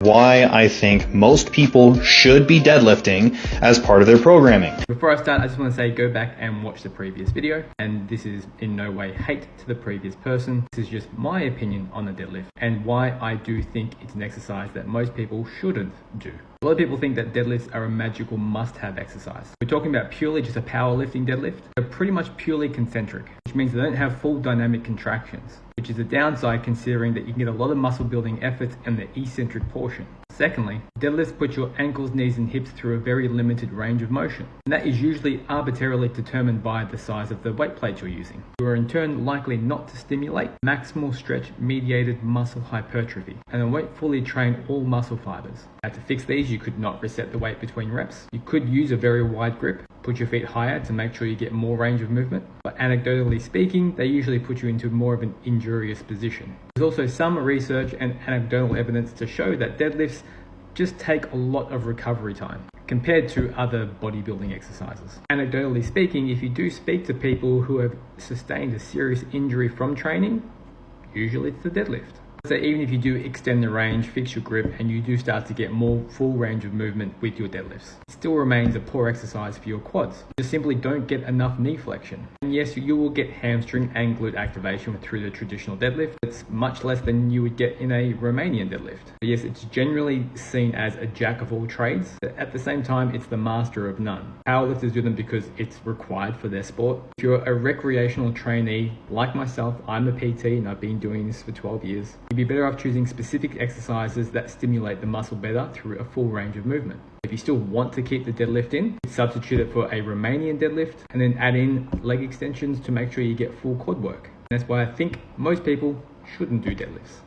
why I think most people should be deadlifting as part of their programming. Before I start, I just want to say go back and watch the previous video, and this is in no way hate to the previous person. This is just my opinion on the deadlift and why I do think it's an exercise that most people shouldn't do. A lot of people think that deadlifts are a magical must-have exercise. We're talking about purely just a powerlifting deadlift. They're pretty much purely concentric, which means they don't have full dynamic contractions, which is a downside considering that you can get a lot of muscle building efforts in the eccentric portion. Secondly, deadlifts put your ankles, knees and hips through a very limited range of motion, and that is usually arbitrarily determined by the size of the weight plate you're using. You are in turn likely not to stimulate maximal stretch mediated muscle hypertrophy, and it won't fully train all muscle fibers. Now, to fix these, you could not reset the weight between reps. You could use a very wide grip, put your feet higher to make sure you get more range of movement, but anecdotally speaking, they usually put you into more of an injurious position. There's also some research and anecdotal evidence to show that deadlifts just take a lot of recovery time compared to other bodybuilding exercises. Anecdotally speaking, if you do speak to people who have sustained a serious injury from training, usually it's the deadlift. So even if you do extend the range, fix your grip, and you do start to get more full range of movement with your deadlifts, it still remains a poor exercise for your quads. You just simply don't get enough knee flexion. And yes, you will get hamstring and glute activation through the traditional deadlift. It's much less than you would get in a Romanian deadlift. But yes, it's generally seen as a jack of all trades, but at the same time, it's the master of none. Powerlifters do them because it's required for their sport. If you're a recreational trainee, like myself, I'm a PT and I've been doing this for 12 years, you'd be better off choosing specific exercises that stimulate the muscle better through a full range of movement. If you still want to keep the deadlift in, substitute it for a Romanian deadlift and then add in leg extensions to make sure you get full quad work. And that's why I think most people shouldn't do deadlifts.